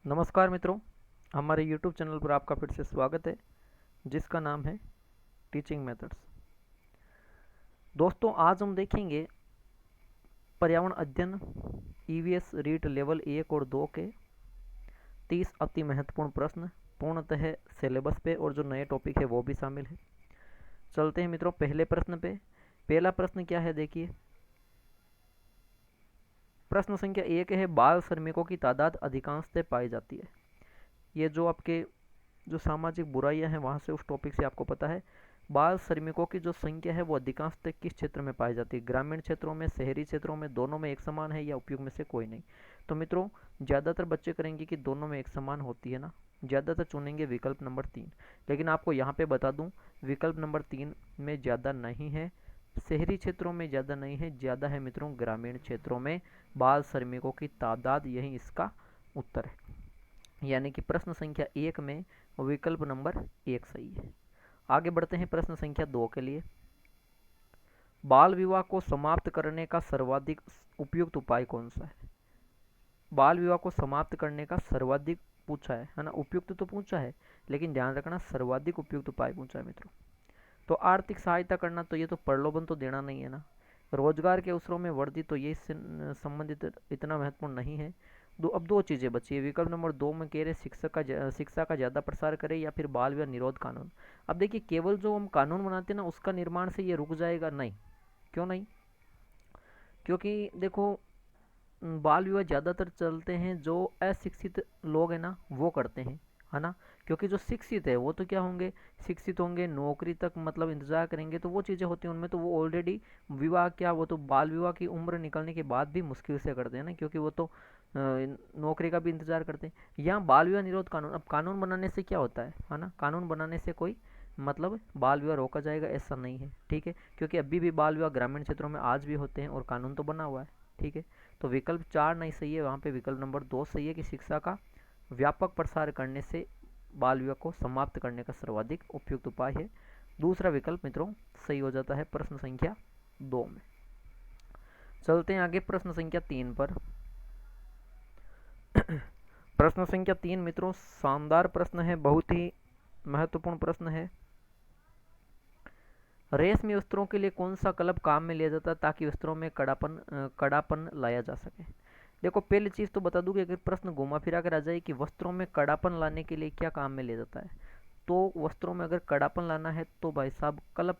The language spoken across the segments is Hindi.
नमस्कार मित्रों, हमारे YouTube चैनल पर आपका फिर से स्वागत है, जिसका नाम है टीचिंग मेथड्स। दोस्तों, आज हम देखेंगे पर्यावरण अध्ययन EVS रीट लेवल 1 और 2 के 30 अति महत्वपूर्ण प्रश्न पूर्णतः सिलेबस पे, और जो नए टॉपिक है वो भी शामिल है। चलते हैं मित्रों पहले प्रश्न पे। पहला प्रश्न क्या है, देखिए। प्रश्न संख्या 1 है, बाल श्रमिकों की तादाद अधिकांशतः पाई जाती है। ये जो आपके जो सामाजिक बुराइयां हैं वहां से, उस टॉपिक से आपको पता है। बाल श्रमिकों की जो संख्या है वो अधिकांशतः किस क्षेत्र में पाई जाती है? ग्रामीण क्षेत्रों में, शहरी क्षेत्रों में, दोनों में एक समान है, या उपयुक्त में से कोई नहीं? तो मित्रों, ज़्यादातर बच्चे करेंगे कि दोनों में एक समान होती है ना, ज़्यादातर चुनेंगे विकल्प नंबर 3। लेकिन आपको यहाँ पे बता दूँ, विकल्प नंबर 3 में ज़्यादा नहीं है, शहरी क्षेत्रों में ज़्यादा नहीं है, ज़्यादा है मित्रों ग्रामीण क्षेत्रों में बाल श्रमिकों की तादाद। यही इसका उत्तर है, यानी कि प्रश्न संख्या 1 में विकल्प नंबर 1 सही है। आगे बढ़ते हैं प्रश्न संख्या 2 के लिए। बाल विवाह को समाप्त करने का सर्वाधिक उपयुक्त उपाय कौन सा है? बाल विवाह को समाप्त करने का सर्वाधिक पूछा है ना, उपयुक्त तो पूछा है, लेकिन ध्यान रखना सर्वाधिक उपयुक्त उपाय पूछा है मित्रों। तो आर्थिक सहायता करना, तो ये तो प्रलोभन तो देना नहीं है ना। रोजगार के अवसरों में वृद्धि, तो ये संबंधित इतना महत्वपूर्ण नहीं है। अब दो चीज़ें बची है। विकल्प नंबर 2 में कह रहे शिक्षा का ज़्यादा प्रसार करें, या फिर बाल विवाह निरोध कानून। अब देखिए, केवल जो हम कानून बनाते हैं ना, उसका निर्माण से ये रुक जाएगा नहीं। क्यों नहीं? क्योंकि देखो, बाल विवाह ज़्यादातर चलते हैं जो अशिक्षित लोग हैं ना, वो करते हैं, है ना। क्योंकि जो शिक्षित है वो तो क्या होंगे, शिक्षित होंगे, नौकरी तक मतलब इंतजार करेंगे, तो वो चीज़ें होती हैं उनमें, तो वो ऑलरेडी विवाह क्या, वो तो बाल विवाह की उम्र निकलने के बाद भी मुश्किल से करते हैं ना, क्योंकि वो तो नौकरी का भी इंतजार करते हैं। यहाँ बाल विवाह निरोध कानून, अब कानून बनाने से क्या होता है ना, कानून बनाने से कोई मतलब बाल विवाह रोका जाएगा ऐसा नहीं है, ठीक है। क्योंकि अभी भी बाल विवाह ग्रामीण क्षेत्रों में आज भी होते हैं और कानून तो बना हुआ है, ठीक है। तो विकल्प 4 नहीं सही है, वहाँ पे विकल्प नंबर 2 सही है कि शिक्षा का व्यापक प्रसार करने से बाल विवाह को समाप्त करने का सर्वाधिक उपयुक्त उपाय है। दूसरा विकल्प मित्रों सही हो जाता है प्रश्न संख्या 2 में। चलते हैं आगे प्रश्न संख्या 3 पर। प्रश्न संख्या 3 मित्रों शानदार प्रश्न है, बहुत ही महत्वपूर्ण प्रश्न है। रेशमी वस्त्रों के लिए कौन सा कलप काम में लिया जाता है ताकि वस्त्रों में कड़ापन लाया जा सके? देखो, पहली चीज़ तो बता दूं कि अगर प्रश्न घुमा फिरा कर आ जाए कि वस्त्रों में कड़ापन लाने के लिए क्या काम में लिया जाता है, तो वस्त्रों में अगर कड़ापन लाना है तो भाई साहब कलप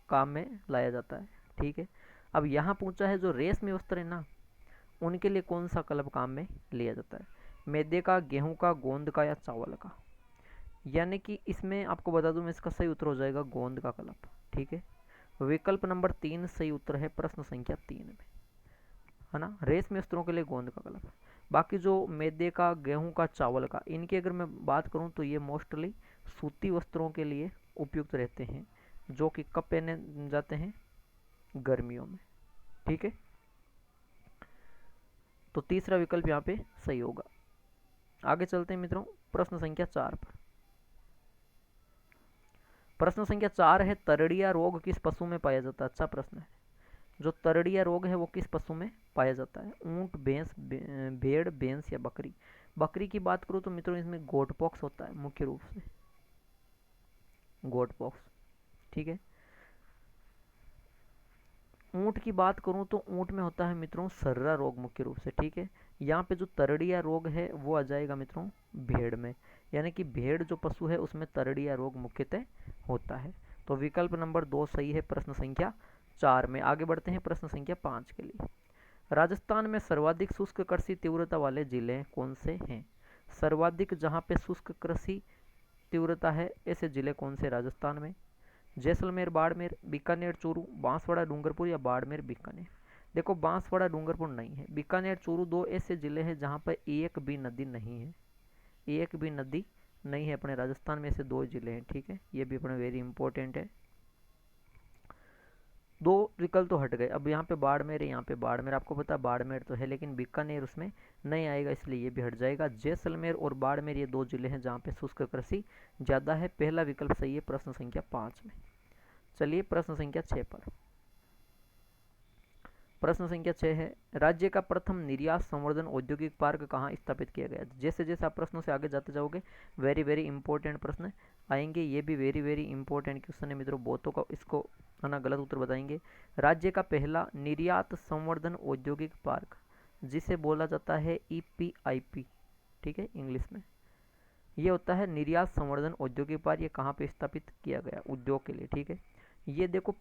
काम में लाया जाता है, ठीक है। अब यहाँ पूछा है जो रेशमी वस्त्र है ना, उनके लिए कौन सा कलप काम में लिया जाता है? मैदे का, गेहूं का, गोंद का, या चावल का? यानी कि इसमें आपको बता दूं, मैं इसका सही उत्तर हो जाएगा गोंद का कलप, ठीक है। विकल्प नंबर 3 सही उत्तर है प्रश्न संख्या 3 में, है ना। रेशमी वस्त्रों के लिए गोंद का कलप। बाकी जो मैदे का, गेहूं का, चावल का, इनकी अगर मैं बात करूं तो ये मोस्टली सूती वस्त्रों के लिए उपयुक्त रहते हैं, जो कि कब पहने जाते हैं? गर्मियों में, ठीक है। तो तीसरा विकल्प यहाँ पे सही होगा। आगे चलते हैं मित्रों प्रश्न संख्या 4 पर। प्रश्न संख्या 4 है, तरड़िया रोग किस पशु में पाया जाता है? अच्छा प्रश्न है। जो तरड़िया रोग है वो किस पशु में पाया जाता है? ऊंट, भैंस, भेड़, भैंस, या बकरी? बकरी की बात करूँ तो मित्रों इसमें गोट पॉक्स होता है मुख्य रूप से, गोट पॉक्स, ठीक है। ऊंट की बात करूं तो ऊंट में होता है मित्रों सर्रा रोग मुख्य रूप से, ठीक है। यहाँ पे जो तरड़िया रोग है वो आ जाएगा मित्रों भेड़ में, यानी कि भेड़ जो पशु है उसमें तरड़िया रोग मुख्यतः होता है। तो विकल्प नंबर 2 सही है प्रश्न संख्या 4 में। आगे बढ़ते हैं प्रश्न संख्या 5 के लिए। राजस्थान में सर्वाधिक शुष्क कृषि तीव्रता वाले जिले कौन से हैं? सर्वाधिक जहाँ पे शुष्क कृषि तीव्रता है ऐसे जिले कौन से राजस्थान में? जैसलमेर, बाड़मेर, बीकानेर, चूरू, बांसवाड़ा, डूंगरपुर, या बाड़मेर, बीकानेर? देखो, बांसवाड़ा, डूंगरपुर नहीं है, बीकानेर, चूरू दो ऐसे जिले हैं जहाँ पर एक भी नदी नहीं है, एक भी नदी नहीं है अपने राजस्थान में। ऐसे दो जिले हैं, ठीक है, ये भी अपने वेरी इंपॉर्टेंट है। दो विकल्प तो हट गए। अब यहाँ पे बाड़मेर है, यहाँ पे बाड़मेर, आपको पता बाड़मेर तो है लेकिन बीकानेर उसमें नहीं आएगा, इसलिए ये भी हट जाएगा। जैसलमेर और बाड़मेर ये दो जिले हैं जहाँ पे शुष्क कृषि ज़्यादा है। पहला विकल्प सही है प्रश्न संख्या 5 में। चलिए प्रश्न संख्या 6 पर। प्रश्न संख्या 6 है, राज्य का प्रथम निर्यात संवर्धन औद्योगिक पार्क कहाँ स्थापित किया गया? जैसे जैसे आप प्रश्नों से आगे जाते जाओगे वेरी वेरी इंपॉर्टेंट प्रश्न आएंगे, ये भी वेरी वेरी इंपॉर्टेंट क्वेश्चन है मित्रों, बहुतों का इसको है ना गलत उत्तर बताएंगे। राज्य का पहला निर्यात संवर्धन औद्योगिक पार्क, जिसे बोला जाता है EPIP, ठीक है इंग्लिश में, ये होता है निर्यात संवर्धन औद्योगिक पार्क। ये कहाँ पे स्थापित किया गया? उद्योग के लिए, ठीक है। ये देखो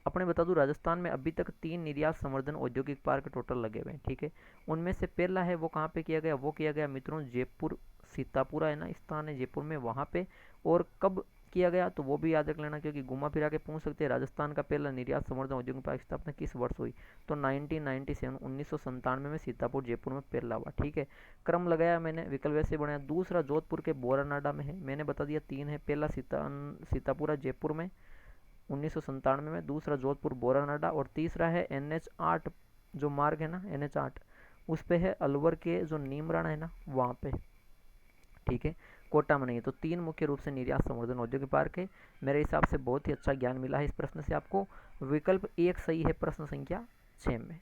अपने बता दूं, राजस्थान में अभी तक 3 निर्यात संवर्धन औद्योगिक पार्क टोटल लगे हुए हैं, ठीक है। उनमें से पहला है वो कहाँ पे किया गया? वो किया गया मित्रों जयपुर, सीतापुरा है ना स्थान है जयपुर में, वहाँ पे। और कब किया गया तो वो भी याद रख लेना, क्योंकि घुमा फिरा के पूछ सकते हैं राजस्थान का पहला निर्यात संवर्धन औद्योगिक पार्क स्थापना किस वर्ष हुई? तो 1997, 1997 में सीतापुर जयपुर में पहला हुआ, ठीक है। क्रम लगाया मैंने, विकल्प वैसे बनाया। दूसरा जोधपुर के बोरानाडा में है, मैंने बता दिया 3 है, पहला सीतापुरा जयपुर में 1997 में, दूसरा जोधपुर बोरानाडा, और तीसरा है NH8 जो मार्ग है ना NH8 उस पे है अलवर के जो नीमराना है ना वहाँ पे, ठीक है, कोटा में नहीं है। तो 3 मुख्य रूप से निर्यात संवर्धन औद्योगिक पार्क है। मेरे हिसाब से बहुत ही अच्छा ज्ञान मिला है इस प्रश्न से आपको। विकल्प 1 सही है प्रश्न संख्या 6 में।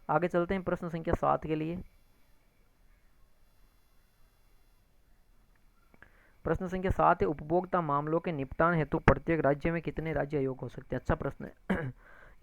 आगे चलते हैं प्रश्न संख्या 7 के लिए। प्रश्न संख्या 7 है, उपभोक्ता मामलों के निपटान हेतु प्रत्येक राज्य में कितने राज्य आयोग हो सकते हैं? अच्छा प्रश्न है।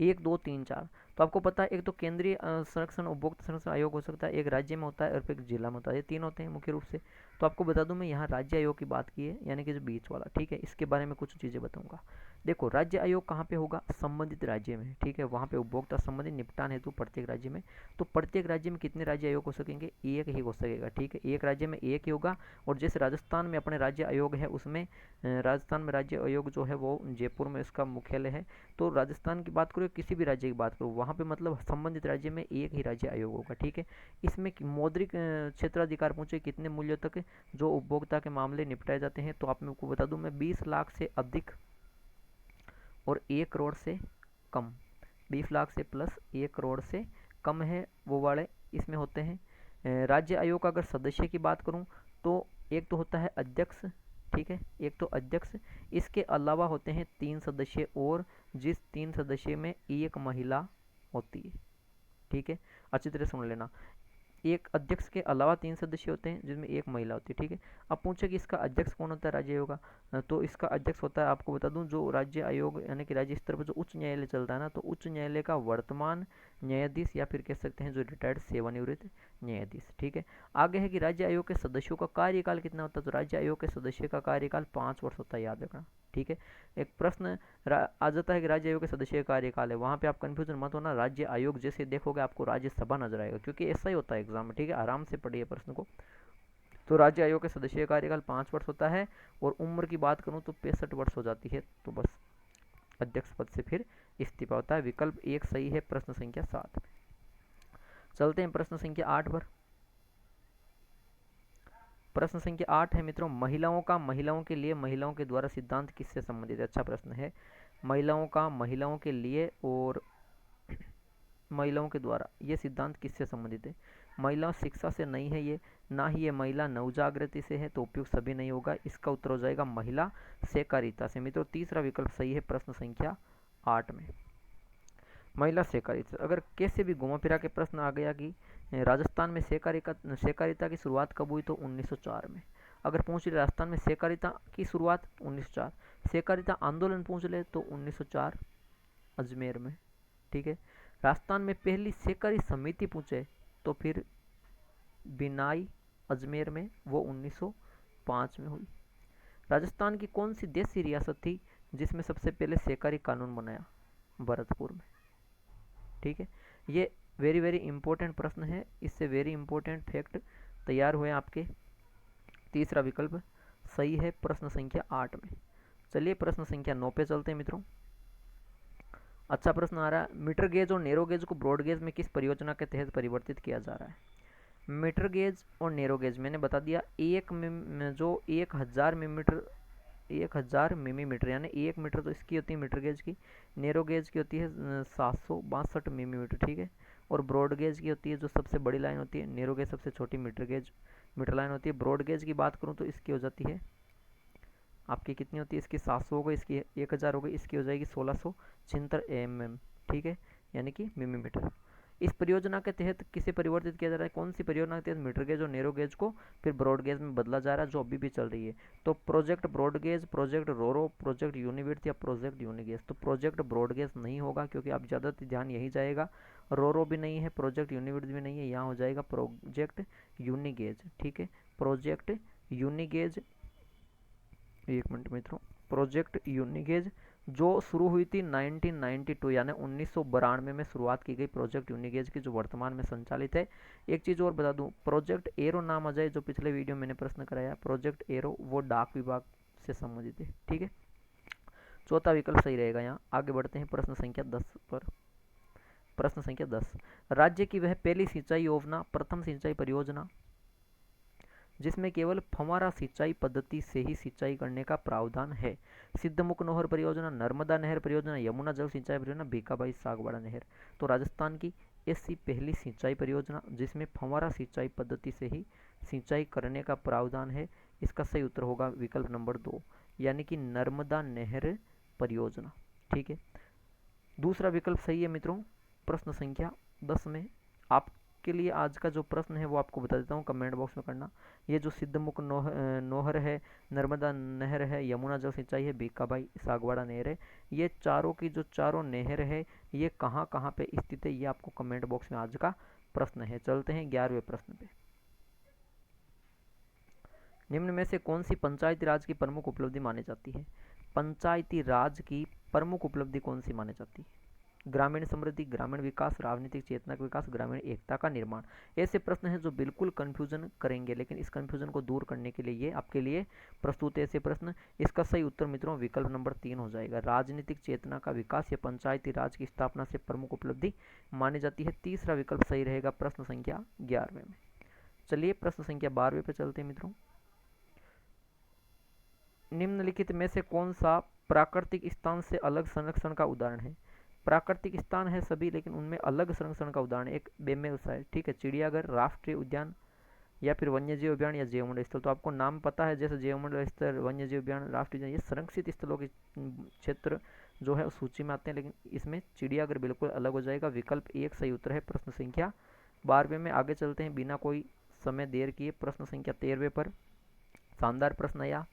1, 2, 3, 4। तो आपको पता है एक तो केंद्रीय संरक्षण उपभोक्ता संरक्षण आयोग हो सकता है, एक राज्य में होता है और फिर एक जिला में होता है, ये 3 होते हैं मुख्य रूप से। तो आपको बता दूं मैं यहाँ राज्य आयोग की बात की है, यानी कि जो बीच वाला, ठीक है। इसके बारे में कुछ चीज़ें बताऊंगा। देखो राज्य आयोग कहाँ पे होगा? संबंधित राज्य में, ठीक है। वहाँ पे उपभोक्ता संबंधित निपटान हेतु प्रत्येक राज्य में। तो प्रत्येक राज्य में कितने राज्य आयोग हो सकेंगे? एक ही हो सकेगा, ठीक है। एक राज्य में एक ही होगा। और जैसे राजस्थान में अपने राज्य आयोग है, उसमें राजस्थान में राज्य आयोग जो है वो जयपुर में इसका मुख्यालय है। तो राजस्थान की बात करो, किसी भी राज्य की बात करो, वहाँ पे मतलब संबंधित राज्य में एक ही राज्य आयोग होगा, ठीक है। इसमें मौद्रिक क्षेत्राधिकार पहुँचे कितने मूल्यों तक जो उपभोक्ता के मामले निपटाए जाते हैं? तो आप मेरे को बता दूं मैं, 20 लाख से अधिक और 1 करोड़ से कम। 20 लाख से प्लस 1 करोड़ से कम है वो वाले इसमें होते हैं। राज्य आयोग का अगर सदस्य की बात करूं तो एक तो होता है अध्यक्ष, ठीक है, एक तो अध्यक्ष। इसके अलावा होते हैं 3 सदस्य, और जिस 3 सदस्य में एक महिला होती है, ठीक है। अच्छी तरह सुन लेना, एक अध्यक्ष के अलावा 3 सदस्य होते हैं जिसमें एक महिला होती है, ठीक है। अब पूछे कि इसका अध्यक्ष कौन होता है राज्य आयोग का? तो इसका अध्यक्ष होता है, आपको बता दूं, जो राज्य आयोग यानी कि राज्य स्तर पर जो उच्च न्यायालय चलता है ना, तो उच्च न्यायालय का वर्तमान न्यायाधीश या फिर कह सकते हैं जो रिटायर्ड सेवानिवृत्त न्यायाधीश, ठीक है। आगे है कि राज्य आयोग के सदस्यों का कार्यकाल कितना होता है? तो राज्य आयोग के सदस्य का कार्यकाल 5 वर्ष होता है, याद रखना, ठीक है। एक प्रश्न आ जाता है कि राज्य आयोग के सदस्य का कार्यकाल है, वहाँ पे आप कंफ्यूजन मत होना। राज्य आयोग जैसे देखोगे आपको राज्यसभा नजर आएगा, क्योंकि ऐसा ही होता है एग्जाम में, ठीक है। आराम से पढ़िए प्रश्न को। तो राज्य आयोग के सदस्य का कार्यकाल 5 वर्ष होता है, और उम्र की बात करूँ तो 65 वर्ष हो जाती है, तो बस अध्यक्ष पद से फिर इस्तीफा होता है। विकल्प 1 सही है प्रश्न संख्या 7 में। चलते हैं प्रश्न संख्या 8 पर। प्रश्न संख्या 8 है मित्रों, महिलाओं के लिए महिलाओं के द्वारा सिद्धांत किससे संबंधित है? अच्छा प्रश्न है। महिलाओं के लिए और महिलाओं के द्वारा ये सिद्धांत किससे संबंधित है? महिला शिक्षा से नहीं है ये, ना ही ये महिला नवजागृति से है, तो उपयुक्त सभी नहीं होगा। इसका उत्तर हो जाएगा महिला सहकारिता से। मित्रों तीसरा विकल्प सही है प्रश्न संख्या 8 में, महिला सहकारिता। अगर कैसे भी घुमा फिरा के प्रश्न आ गया कि राजस्थान में सहकारिता की शुरुआत कब हुई, तो 1904 में। अगर पूछ ले राजस्थान में सहकारिता की शुरुआत 1904, सहकारिता आंदोलन पूछ ले तो 1904 अजमेर में, ठीक है। राजस्थान में पहली सहकारी समिति पूछे तो फिर बिनाई अजमेर में, वो 1905 में हुई। राजस्थान की कौन सी देशी रियासत थी जिसमें सबसे पहले सहकारी कानून बनाया? भरतपुर में, ठीक है। ये वेरी वेरी इंपॉर्टेंट प्रश्न है, इससे वेरी इंपॉर्टेंट फैक्ट तैयार हुए आपके। तीसरा विकल्प सही है प्रश्न संख्या 8 में। चलिए प्रश्न संख्या 9 पे चलते हैं मित्रों। अच्छा प्रश्न आ रहा है, मीटर गेज और नैरो गेज को ब्रॉड गेज में किस परियोजना के तहत परिवर्तित किया जा रहा है? मीटर गेज और नैरो गेज मैंने बता दिया, जो 1000 मिलीमीटर यानी 1 मीटर, तो इसकी होती है मीटर गेज की। नैरो गेज की होती है 762 मिलीमीटर, ठीक है। और ब्रॉड गेज की होती है जो सबसे बड़ी लाइन होती है, नैरो गेज सबसे छोटी मीटर लाइन होती है। ब्रॉड गेज की बात करूँ तो इसकी हो जाती है आपकी कितनी होती है, इसकी 700 हो गई, इसकी 1000 हो गई, इसकी हो जाएगी 1676 mm, ठीक है, यानी कि मिलीमीटर। इस परियोजना के तहत किसे परिवर्तित किया जा रहा है, कौन सी परियोजना के तहत मीटर गेज और नैरो गेज को फिर ब्रॉड गेज में बदला जा रहा है, जो अभी भी चल रही है। तो प्रोजेक्ट ब्रॉड गेज, प्रोजेक्ट रोरो, प्रोजेक्ट यूनिविड्थ या प्रोजेक्ट यूनिगेज। तो प्रोजेक्ट ब्रॉड गेज नहीं होगा क्योंकि आप ज़्यादा ध्यान यही जाएगा, रोरो भी नहीं है, प्रोजेक्ट यूनिविड्थ भी नहीं है, यहाँ हो जाएगा प्रोजेक्ट यूनिगेज। ठीक है, प्रोजेक्ट यूनिगेज, एक मिनट मित्रों, प्रोजेक्ट यूनिगेज जो शुरू हुई थी 1992 यानी 1992 में शुरुआत की गई प्रोजेक्ट यूनिगेज की, जो वर्तमान में संचालित है। एक चीज़ और बता दूं, प्रोजेक्ट एरो नाम आ जाए, जो पिछले वीडियो में मैंने प्रश्न कराया, प्रोजेक्ट एरो वो डाक विभाग से संबंधित है। ठीक है, चौथा विकल्प सही रहेगा। यहाँ आगे बढ़ते हैं प्रश्न संख्या 10 पर। प्रश्न संख्या 10, राज्य की वह पहली सिंचाई योजना, प्रथम सिंचाई परियोजना जिसमें केवल फव्वारा सिंचाई पद्धति से ही सिंचाई करने का प्रावधान है। सिद्धमुख नहर परियोजना, नर्मदा नहर परियोजना, यमुना जल सिंचाई परियोजना, भीखाबाई सागवाड़ा नहर। तो राजस्थान की ऐसी पहली सिंचाई परियोजना जिसमें फव्वारा सिंचाई पद्धति से ही सिंचाई करने का प्रावधान है, इसका सही उत्तर होगा विकल्प नंबर 2 यानी कि नर्मदा नहर परियोजना। ठीक है, दूसरा विकल्प सही है मित्रों। प्रश्न संख्या 10 में आपके लिए आज का जो प्रश्न है वो आपको बता देता हूँ, कमेंट बॉक्स में करना। ये जो सिद्धमुख नहर है, नर्मदा नहर है, यमुना जल सिंचाई है, भीखाबाई सागवाड़ा नहर है, ये चारों की जो चारों नहर है ये कहाँ कहाँ पे स्थित है, ये आपको कमेंट बॉक्स में आज का प्रश्न है। चलते हैं 11वें प्रश्न पे। निम्न में से कौन सी पंचायती राज की प्रमुख उपलब्धि मानी जाती है? पंचायती राज की प्रमुख उपलब्धि कौन सी मानी जाती है? ग्रामीण समृद्धि, ग्रामीण विकास, राजनीतिक चेतना का विकास, ग्रामीण एकता का निर्माण। ऐसे प्रश्न हैं जो बिल्कुल कंफ्यूजन करेंगे, लेकिन इस कंफ्यूजन को दूर करने के लिए ये आपके लिए प्रस्तुत है ऐसे प्रश्न। इसका सही उत्तर मित्रों विकल्प नंबर 3 हो जाएगा। राजनीतिक चेतना का विकास या पंचायती राज की स्थापना से प्रमुख उपलब्धि मानी जाती है। तीसरा विकल्प सही रहेगा प्रश्न संख्या 11वें में। चलिए प्रश्न संख्या 12वें पे चलते हैं मित्रों। निम्नलिखित में से कौन सा प्राकृतिक स्थान से अलग संरक्षण का उदाहरण है? प्राकृतिक स्थान है सभी, लेकिन उनमें अलग संरक्षण का उदाहरण एक बेमेल सा है। ठीक है, चिड़ियाघर, राष्ट्रीय उद्यान या फिर वन्यजीव अभ्यारण्य या जैवमंडल स्थल। तो आपको नाम पता है, जैसे जैवमंडल स्थल, वन्यजीव अभ्यारण्य, राष्ट्रीय उद्यान, ये संरक्षित स्थलों के क्षेत्र जो है सूची में आते हैं, लेकिन इसमें चिड़ियाघर बिल्कुल अलग हो जाएगा। विकल्प 1 सही उत्तर है प्रश्न संख्या 12वें में। आगे चलते हैं बिना कोई समय देर किए प्रश्न संख्या 13वें पर। शानदार प्रश्न आया,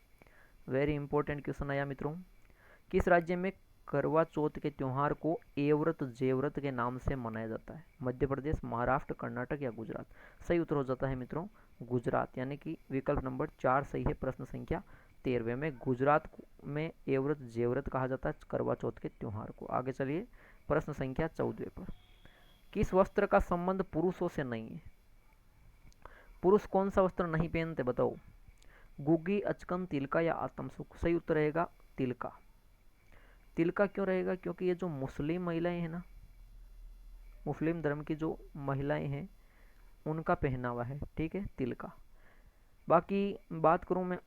वेरी इंपॉर्टेंट क्वेश्चन आया मित्रों। किस राज्य में करवा चौथ के त्यौहार को एव्रत जेव्रत के नाम से मनाया जाता है? मध्य प्रदेश, महाराष्ट्र, कर्नाटक या गुजरात? सही उत्तर हो जाता है मित्रों गुजरात, यानी कि विकल्प नंबर 4 सही है प्रश्न संख्या 13वें में। गुजरात में एव्रत जेव्रत कहा जाता है करवा चौथ के त्यौहार को। आगे चलिए प्रश्न संख्या 14वें पर। किस वस्त्र का संबंध पुरुषों से नहीं है? पुरुष कौन सा वस्त्र नहीं पहनते बताओ? गुग्गी, अचकन, तिलका या आत्मसुख? सही उत्तर रहेगा तिलका। तिलका क्यों रहेगा? क्योंकि ये जो मुस्लिम महिलाएं हैं ना, मुस्लिम धर्म की जो महिलाएं हैं उनका पहनावा है। ठीक है, तिलका। बाकी बात करूं मैं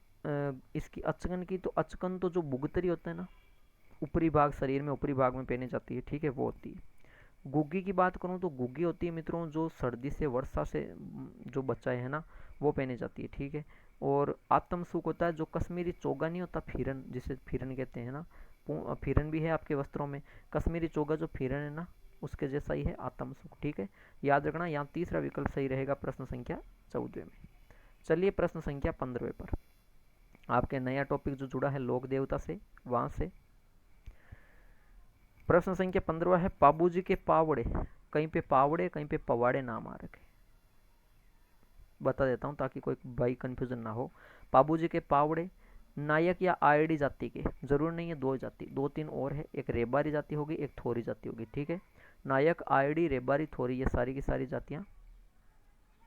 इसकी अचकन की, तो अचकन तो जो बुगतरी होता है ना, ऊपरी भाग, शरीर में ऊपरी भाग में पहनी जाती है। ठीक है, वो होती है। गुग्गी की बात करूं तो गुग्गी होती है मित्रों जो सर्दी से, वर्षा से जो बचाए है ना, वो पहनी जाती है। ठीक है, और आत्मसुख होता है जो कश्मीरी चोगा नहीं होता, फिरन, जिसे फिरन कहते हैं ना, फिरन भी है आपके वस्त्रों में। कश्मीरी चोगा जो फिरन है ना, उसके जैसा ही है आत्मसुख। ठीक है, याद रखना, यहाँ तीसरा विकल्प सही रहेगा प्रश्न संख्या 14 में। चलिए प्रश्न संख्या 15 पर। आपके नया टॉपिक जो जुड़ा है लोक देवता से, वहां से प्रश्न संख्या 15 है, पाबूजी के पावड़े। कहीं पे पावड़े, कहीं पे पवाड़े नाम आ रखे, बता देता हूँ ताकि कोई भाई कंफ्यूजन ना हो। पाबूजी के पावड़े नायक या आयडी जाति के, जरूर नहीं है, 2 जाति, 2-3 और है। एक रेबारी जाति होगी, एक थोरी जाति होगी। ठीक है, नायक, आयडी, रेबारी, थोरी, ये सारी की सारी जातियां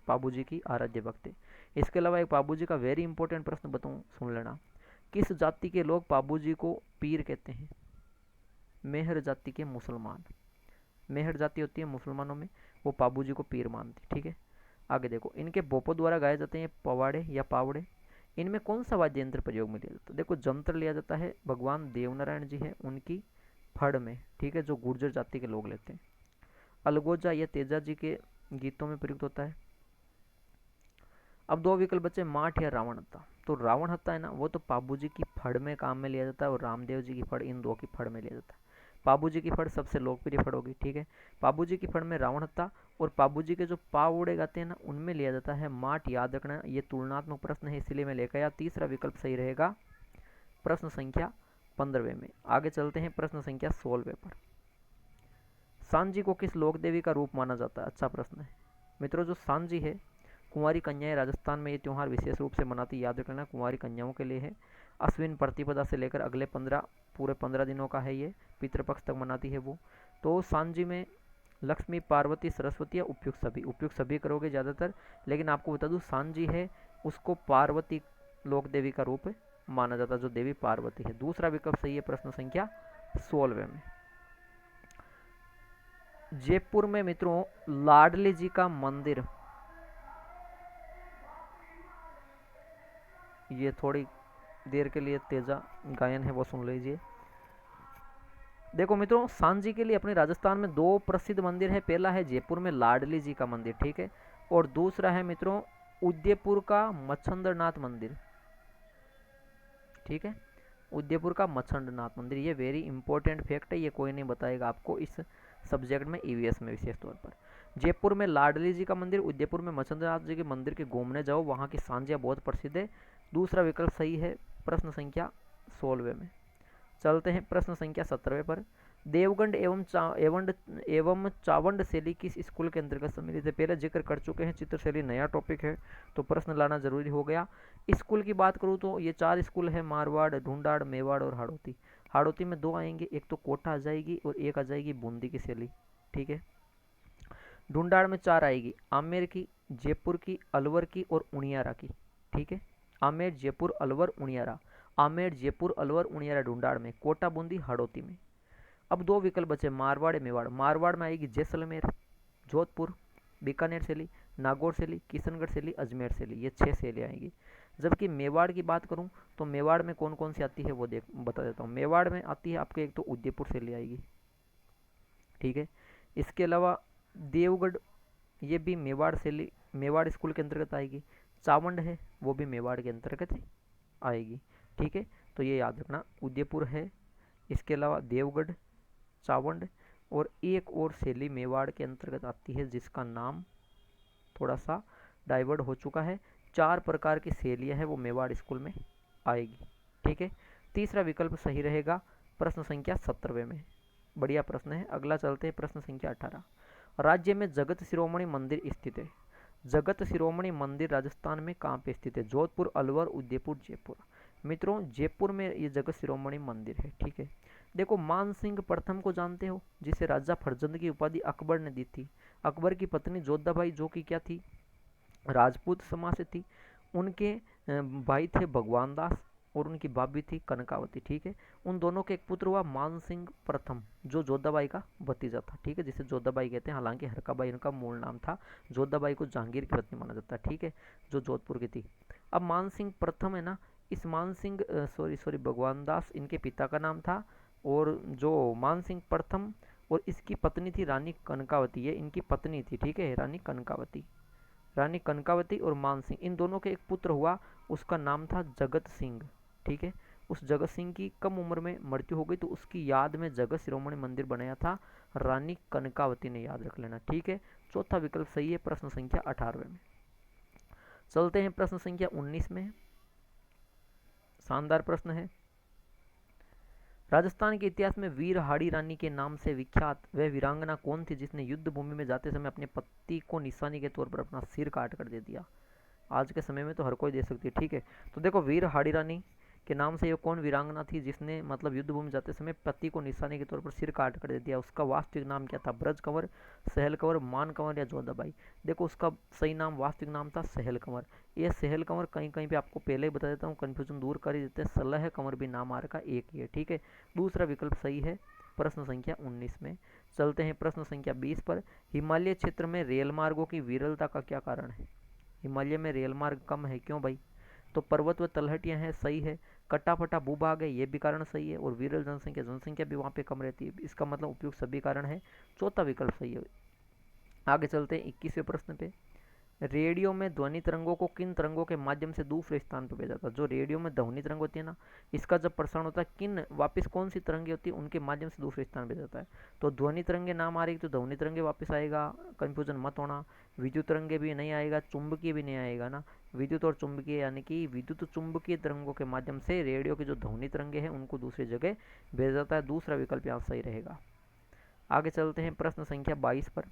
पाबूजी की आराध्य भक्त है। इसके अलावा एक पाबूजी का वेरी इंपॉर्टेंट प्रश्न बताऊं, सुन लेना। किस जाति के लोग पाबूजी को पीर कहते हैं? मेहर जाति के मुसलमान। मेहर जाति होती है मुसलमानों में, वो पाबूजी को पीर मानते। ठीक है, आगे देखो, इनके बोपों द्वारा गाए जाते हैं पवाड़े या पावड़े। इनमें कौन सा वाद्य यंत्र प्रयोग में लिया जाता है? देखो, जंत्र लिया जाता है, भगवान देवनारायण जी है उनकी फड़ में। ठीक है, जो गुर्जर जाति के लोग लेते हैं। अलगोजा या तेजा जी के गीतों में प्रयुक्त होता है। अब 2 विकल्प बचे, माठ या रावण हत्ता। तो रावण हत्ता है ना, वो तो पाबू जी की फड़ में काम में लिया जाता है, और रामदेव जी की फड़, इन 2 की फड़ में लिया जाता है। पाबूजी की फड़ सबसे लोकप्रिय फड़ होगी, ठीक है। पाबूजी की फड़ में रावण हत्या और पाबूजी के जो पाव उड़े गाते हैं ना, उनमें लिया जाता है माट, याद रखना। ये तुलनात्मक प्रश्न है, इसलिए मैं लेकर आया। तीसरा विकल्प सही रहेगा प्रश्न संख्या 15वें में। आगे चलते हैं प्रश्न संख्या 16वें पर। सांझी को किस लोक देवी का रूप माना जाता है? अच्छा प्रश्न है मित्रों। जो सांझी है, कुंवारी कन्याएं राजस्थान में ये त्यौहार विशेष रूप से मनाती, याद रखना कुंवारी कन्याओं के लिए है। अश्विन प्रतिपदा से लेकर अगले 15 पूरे 15 दिनों का है ये, पितृपक्ष तक मनाती है वो। तो सांझी में लक्ष्मी, पार्वती, सरस्वती या उपयुक्त सभी करोगे ज़्यादातर, लेकिन आपको बता दूं सांझी है उसको पार्वती लोक देवी का रूप माना जाता है, जो देवी पार्वती है। दूसरा विकल्प सही है प्रश्न संख्या 16वें में। जयपुर में मित्रों लाडली जी का मंदिर, ये थोड़ी देर के लिए तेजा गायन है वो सुन लीजिए। देखो मित्रों, सांझी के लिए अपने राजस्थान में दो प्रसिद्ध मंदिर है। पहला है जयपुर में लाडली जी का मंदिर, ठीक है, और दूसरा है मित्रों उदयपुर का मच्छंद्रनाथ मंदिर, ठीक है, उदयपुर का मच्छंद्रनाथ मंदिर। ये वेरी इंपॉर्टेंट फैक्ट है, ये कोई नहीं बताएगा आपको इस सब्जेक्ट में, ईवीएस में विशेष तौर पर। जयपुर में लाडली जी का मंदिर, उदयपुर में मच्छंद्रनाथ जी के मंदिर के घूमने जाओ, वहाँ की सांझियाँ बहुत प्रसिद्ध है। दूसरा विकल्प सही है प्रश्न संख्या 16वें में। चलते हैं प्रश्न संख्या 17वें पर। देवगढ़ एवं चावंड शैली किस स्कूल के अंतर्गत सम्मिलित है? पहले जिक्र कर चुके हैं, चित्र शैली नया टॉपिक है तो प्रश्न लाना जरूरी हो गया। स्कूल की बात करूँ तो ये 4 स्कूल है, मारवाड़, ढूंढाड़, मेवाड़ और हाड़ौती। हाड़ौती में 2 आएंगे, एक तो कोटा आ जाएगी और एक आ जाएगी बूंदी की शैली, ठीक है। ढूंढाड़ में 4 आएगी, आमेर की, जयपुर की, अलवर की और उनियारा की, ठीक है। आमेर, जयपुर, अलवर, उनियारा। आमेर, जयपुर, अलवर, उनियारा ढूंढाड़ में, कोटा, बूंदी, हाड़ौती में। अब 2 विकल्प बचे, मारवाड़, मेवाड़। मारवाड़ में आएगी जैसलमेर, जोधपुर, बीकानेर शैली, नागौर शैली, किशनगढ़ शैली, अजमेर शैली, ये 6 शैली आएंगी। जबकि मेवाड़ की बात करूं तो मेवाड़ में कौन कौन सी आती है वो बता देता हूँ। मेवाड़ में आती है आपके एक तो उदयपुर शैली आएगी, ठीक है। इसके अलावा देवगढ़, ये भी मेवाड़ शैली, मेवाड़ स्कूल के अंतर्गत आएगी। चावंड है वो भी मेवाड़ के अंतर्गत आएगी, ठीक है। तो ये याद रखना, उदयपुर है, इसके अलावा देवगढ़, चावंड और एक और शैली मेवाड़ के अंतर्गत आती है जिसका नाम थोड़ा सा डाइवर्ट हो चुका है। 4 प्रकार की शैलियाँ हैं वो मेवाड़ स्कूल में आएगी, ठीक है। तीसरा विकल्प सही रहेगा प्रश्न संख्या 17वें में। बढ़िया प्रश्न है। अगला चलते हैं प्रश्न संख्या 18। राज्य में जगत शिरोमणि मंदिर स्थित है। जगत शिरोमणि मंदिर राजस्थान में कहाँ पे स्थित है? जोधपुर, अलवर, उदयपुर, जयपुर। मित्रों जयपुर में ये जगत शिरोमणि मंदिर है, ठीक है। देखो मान सिंह प्रथम को जानते हो, जिसे राजा फरजंद की उपाधि अकबर ने दी थी। अकबर की पत्नी जोधाबाई जो कि क्या थी, राजपूत समाज से थी। उनके भाई थे भगवान दास और उनकी भाभी थी कनकावती, ठीक है। उन दोनों के एक पुत्र हुआ मान सिंह प्रथम, जो जोधाबाई का भतीजा था, ठीक है, जिसे जोधाबाई कहते हैं। हालांकि हरकाबाई उनका मूल नाम था। जोधाबाई को जहांगीर की पत्नी माना जाता है, ठीक है, जो जोधपुर की थी। अब मान सिंह प्रथम है ना, इस मान सिंह सॉरी भगवान दास इनके पिता का नाम था, और जो मान सिंह प्रथम और इसकी पत्नी थी रानी कनकावती, ये इनकी पत्नी थी, ठीक है, रानी कनकावती। रानी कनकावती और मान सिंह, इन दोनों के एक पुत्र हुआ, उसका नाम था जगत सिंह, ठीक है। उस जगत सिंह की कम उम्र में मृत्यु हो गई, तो उसकी याद में जगत शिरोमणि मंदिर बनाया था रानी कनकावती ने, याद रख लेना, ठीक है। चौथा विकल्प सही है प्रश्न संख्या 18वें में। चलते हैं प्रश्न संख्या 19 में। शानदार प्रश्न है। राजस्थान के इतिहास में वीर हाड़ी रानी के नाम से विख्यात वह वीरांगना कौन थी जिसने युद्ध भूमि में जाते समय अपने पति को निशानी के तौर पर अपना सिर काट कर दे दिया? आज के समय में तो हर कोई दे सकती है, ठीक है। तो देखो वीर हाड़ी रानी के नाम से ये कौन वीरांगना थी जिसने मतलब युद्ध भूमि जाते समय पति को निशाने के तौर पर सिर काट कर दे दिया? उसका वास्तविक नाम क्या था? ब्रज कंवर, सहल कंवर, मान कंवर या जोधाबाई? देखो उसका सही नाम, वास्तविक नाम था सहल कंवर। ये सहल कंवर कहीं कहीं पे आपको पहले ही बता देता हूँ, कन्फ्यूजन दूर कर ही देते हैं, सलह कंवर भी नाम आ रखा एक ही है, ठीक है। दूसरा विकल्प सही है प्रश्न संख्या 19 में। चलते हैं प्रश्न संख्या 20 पर। हिमालय क्षेत्र में रेल मार्गों की विरलता का क्या कारण है? हिमालय में रेल मार्ग कम है, क्यों भाई? तो पर्वत व तलहटियाँ हैं, सही है। कट्टा-फटा भूभाग है, ये भी कारण सही है। और विरल जनसंख्या भी वहाँ पे कम रहती है, इसका मतलब उपयुक्त सभी कारण है। चौथा विकल्प सही है। आगे चलते हैं 21वें प्रश्न पे। रेडियो में ध्वनि तरंगों को किन तरंगों के माध्यम से दूसरे स्थान पर भेजा जाता है? जो रेडियो में ध्वनि तरंग होती है ना, इसका जब प्रसारण होता है किन वापस कौन सी तरंगे होती है उनके माध्यम से दूसरे स्थान पर जाता है। तो ध्वनि तरंगे नाम आ रही तो ध्वनि तरंगे वापस आएगा, कंफ्यूजन मत होना। विद्युत तरंगे भी नहीं आएगा, चुंबकीय भी नहीं आएगा ना। विद्युत और चुंबकीय यानी कि विद्युत चुंबकीय तरंगों के माध्यम से रेडियो की जो ध्वनि तरंगे हैं उनको दूसरी जगह भेजा जाता है। दूसरा विकल्प यहाँ सही रहेगा। आगे चलते हैं प्रश्न संख्या 22 पर।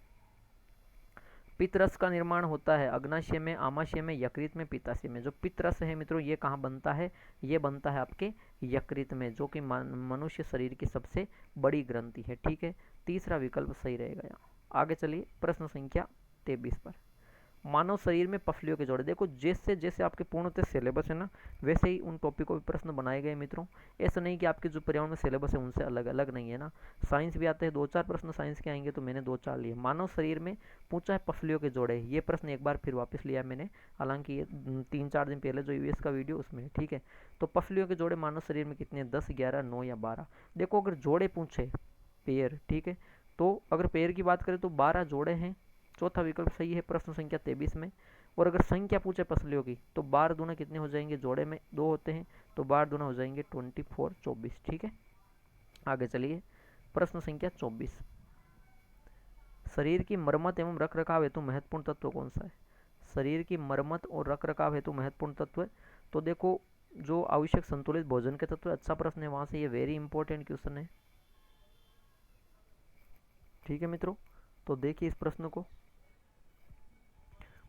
पित्तरस का निर्माण होता है अग्नाशय में, आमाशय में, यकृत में, पित्ताशय में। जो पित्तरस है मित्रों ये कहाँ बनता है? ये बनता है आपके यकृत में, जो कि मनुष्य शरीर की सबसे बड़ी ग्रंथि है। ठीक है, तीसरा विकल्प सही रहेगा यहाँ। आगे चलिए प्रश्न संख्या 23 पर। मानव शरीर में पफलियों के जोड़े। देखो जैसे जैसे आपके पूर्णतः सिलेबस है ना, वैसे ही उन टॉपिक को भी प्रश्न बनाए गए मित्रों। ऐसा नहीं कि आपके जो पर्यावरण में सिलेबस है उनसे अलग अलग नहीं है ना। साइंस भी आते हैं, 2-4 प्रश्न साइंस के आएंगे, तो मैंने 2-4 लिए। मानव शरीर में पूछा है पफलियों के जोड़े, ये प्रश्न एक बार फिर वापस लिया मैंने, हालांकि ये 3-4 दिन पहले जो यूएस का वीडियो उसमें। ठीक है, तो पफलियों के जोड़े मानव शरीर में कितने? 10, 11, 9 या 12। देखो अगर जोड़े पूछे पेयर, ठीक है, तो अगर पेयर की बात करें तो 12 जोड़े हैं, चौथा विकल्प सही है प्रश्न संख्या 23 में। और अगर संख्या पूछे पसलियों की तो 12 दूना कितने हो जाएंगे? जोड़े में 2 होते हैं, तो 12 दूना हो जाएंगे 24, 24। ठीक है, आगे चलिए प्रश्न संख्या 24। शरीर की मरम्मत एवं रख रखाव हेतु महत्वपूर्ण तत्व कौन सा है? शरीर की मरम्मत और रख रखाव हेतु महत्वपूर्ण तत्व, तो देखो जो आवश्यक संतुलित भोजन के तत्व। अच्छा प्रश्न है, वहां से ये वेरी इंपॉर्टेंट क्वेश्चन है। ठीक है मित्रों, तो देखिए इस प्रश्न को।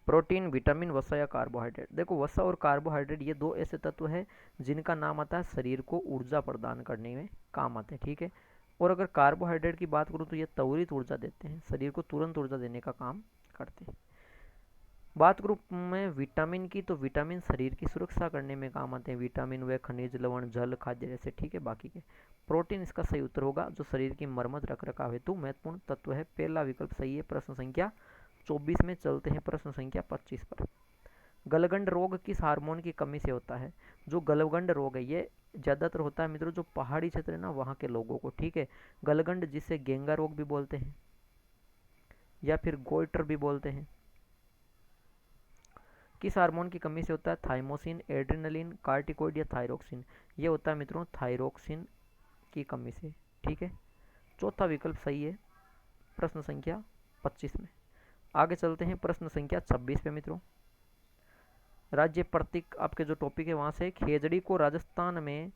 प्रोटीन, विटामिन, वसा या कार्बोहाइड्रेट। देखो वसा और कार्बोहाइड्रेट ये दो ऐसे तत्व हैं जिनका नाम आता है शरीर को ऊर्जा प्रदान करने में काम आते हैं। ठीक है, और अगर कार्बोहाइड्रेट की बात करूँ तो ये त्वरित ऊर्जा देते हैं, शरीर को तुरंत ऊर्जा देने का काम करते हैं। बात करूँ मैं विटामिन की, तो विटामिन शरीर की सुरक्षा करने में काम आते हैं। विटामिन व खनिज, लवण, जल, खाद्य जैसे। ठीक है, बाकी के। प्रोटीन इसका सही उत्तर होगा, जो शरीर की मरम्मत रख रखाव हेतु महत्वपूर्ण तत्व है। पहला विकल्प सही है प्रश्न संख्या 24 में। चलते हैं प्रश्न संख्या 25 पर। गलगंड रोग किस हार्मोन की कमी से होता है? जो गलगंड रोग है ये ज़्यादातर होता है मित्रों जो पहाड़ी क्षेत्र है ना वहाँ के लोगों को। ठीक है, गलगंड जिसे गेंगा रोग भी बोलते हैं या फिर गोइटर भी बोलते हैं। किस हार्मोन की कमी से होता है? थाइमोसिन, एड्रेनलिन, कार्टिकोइड या थायरोक्सिन। ये होता है मित्रों थायरोक्सिन की कमी से। ठीक है, चौथा विकल्प सही है प्रश्न संख्या 25 में। आगे चलते हैं प्रश्न संख्या 26 पे मित्रों। राज्य प्रतीक आपके जो टॉपिक है वहाँ से, खेजड़ी को राजस्थान में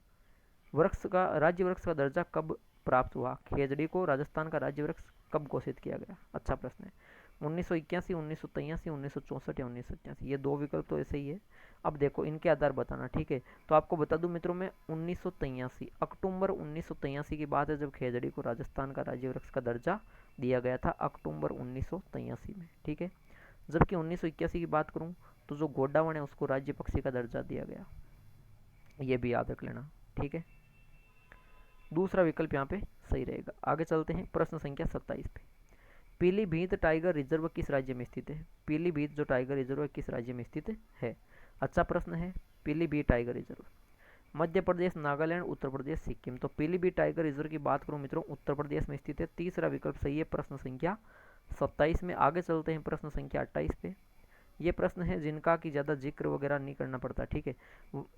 वृक्ष का राज्य वृक्ष का दर्जा कब प्राप्त हुआ? खेजड़ी को राजस्थान का राज्य वृक्ष कब घोषित किया गया? अच्छा प्रश्न है। 1981, 1983, 1964 या 1987। ये दो विकल्प तो ऐसे ही है। अब देखो इनके आधार बताना। ठीक है, तो आपको बता दूं मित्रों में 1983 अक्टूबर 1983 की बात है जब खेजड़ी को राजस्थान का राज्य वृक्ष का दर्जा दिया गया था, अक्टूबर 1983 में। ठीक है, जबकि 1981 की बात करूं तो जो गोडावन है उसको राज्य पक्षी का दर्जा दिया गया, ये भी याद रख लेना। ठीक है, दूसरा विकल्प यहाँ पे सही रहेगा। आगे चलते हैं प्रश्न संख्या 27 पे। पीलीभीत टाइगर रिजर्व किस राज्य में स्थित है? पीलीभीत जो टाइगर रिजर्व है किस राज्य में स्थित है? अच्छा प्रश्न है। Pilibhit tiger reserve Madhya Pradesh, Nagaland, Uttar Pradesh, Sikkim. तो पीलीभीत टाइगर रिजर्व की बात करूं मित्रों उत्तर प्रदेश में स्थित है। तीसरा विकल्प सही है प्रश्न संख्या 27 में। आगे चलते हैं प्रश्न संख्या 28 पे। ये प्रश्न है जिनका कि ज़्यादा जिक्र वगैरह नहीं करना पड़ता। ठीक है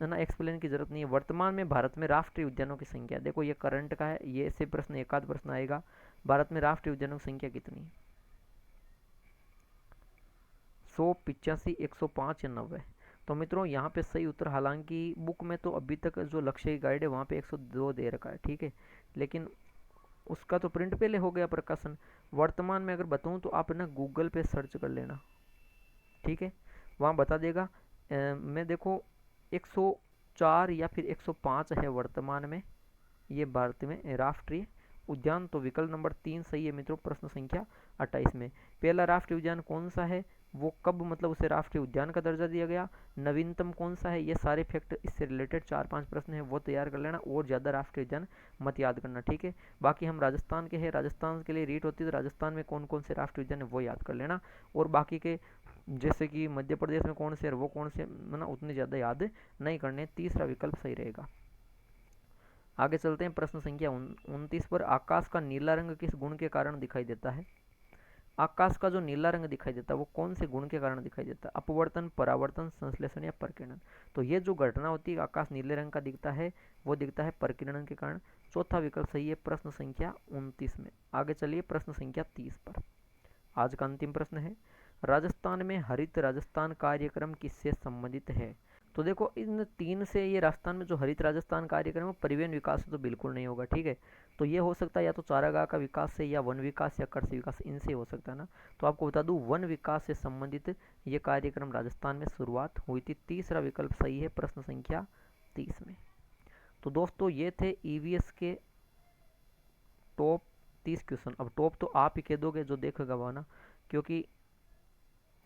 ना, एक्सप्लेन की जरूरत नहीं है। वर्तमान में भारत में राष्ट्रीय उद्यानों की संख्या, देखो ये करंट का है, ये ऐसे प्रश्न एक आध प्रश्न आएगा। भारत में राष्ट्रीय उद्यानों की संख्या कितनी है? 100, 85, 105 या 90? तो मित्रों यहाँ पे सही उत्तर, हालांकि बुक में तो अभी तक जो लक्ष्य गाइड है वहाँ पे 102 दे रखा है। ठीक है, लेकिन उसका तो प्रिंट पहले हो गया प्रकाशन। वर्तमान में अगर बताऊँ तो आप ना गूगल पे सर्च कर लेना। ठीक है, वहाँ बता देगा। मैं देखो 104 या फिर 105 है वर्तमान में ये भारत में राष्ट्रीय उद्यान। तो विकल्प नंबर 3 सही है मित्रों प्रश्न संख्या 28 में। पहला राष्ट्रीय उद्यान कौन सा है, वो कब मतलब उसे राष्ट्रीय उद्यान का दर्जा दिया गया, नवीनतम कौन सा है, ये सारे फैक्ट इससे रिलेटेड 4-5 प्रश्न है वो तैयार कर लेना, और ज़्यादा राष्ट्रीय उद्यान मत याद करना। ठीक है, बाकी हम राजस्थान के हैं, राजस्थान के लिए रीट होती है तो राजस्थान में कौन कौन से राष्ट्रीय उद्यान है वो याद कर लेना, और बाकी के जैसे कि मध्य प्रदेश में कौन से है वो कौन से ना उतने ज़्यादा याद नहीं करने। तीसरा विकल्प सही रहेगा। आगे चलते हैं प्रश्न संख्या 29 पर। आकाश का नीला रंग किस गुण के कारण दिखाई देता है? आकाश का जो नीला रंग दिखाई देता है वो कौन से गुण के कारण दिखाई देता है? अपवर्तन, परावर्तन, संश्लेषण या प्रकीर्णन। तो ये जो घटना होती है आकाश नीले रंग का दिखता है वो दिखता है प्रकीर्णन के कारण। चौथा विकल्प सही है प्रश्न संख्या 29 में। आगे चलिए प्रश्न संख्या 30 पर। आज का अंतिम प्रश्न है, राजस्थान में हरित राजस्थान कार्यक्रम किससे संबंधित है? तो देखो इन तीन से, ये राजस्थान में जो हरित राजस्थान कार्यक्रम है परिवहन विकास से तो बिल्कुल नहीं होगा, ठीक है। तो ये हो सकता है या तो चारागाह का विकास से, या वन विकास, या कृषि विकास, इनसे हो सकता है ना। तो आपको बता दूं वन विकास से संबंधित ये कार्यक्रम राजस्थान में शुरुआत हुई थी। तीसरा विकल्प सही है प्रश्न संख्या 30 में। तो दोस्तों ये थे ईवीएस के टॉप 30 क्वेश्चन। अब टॉप तो आप ही कह दोगे जो देखेगा वो ना, क्योंकि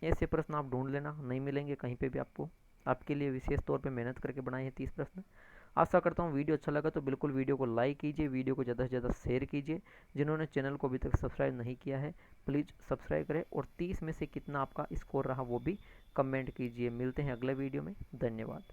ऐसे प्रश्न आप ढूंढ लेना, नहीं मिलेंगे कहीं पे भी आपको। आपके लिए विशेष तौर पे मेहनत करके बनाए हैं 30 प्रश्न। आशा करता हूँ वीडियो अच्छा लगा तो बिल्कुल वीडियो को लाइक कीजिए, वीडियो को ज़्यादा से ज़्यादा शेयर कीजिए। जिन्होंने चैनल को अभी तक सब्सक्राइब नहीं किया है प्लीज़ सब्सक्राइब करें, और 30 में से कितना आपका स्कोर रहा वो भी कमेंट कीजिए। मिलते हैं अगले वीडियो में, धन्यवाद।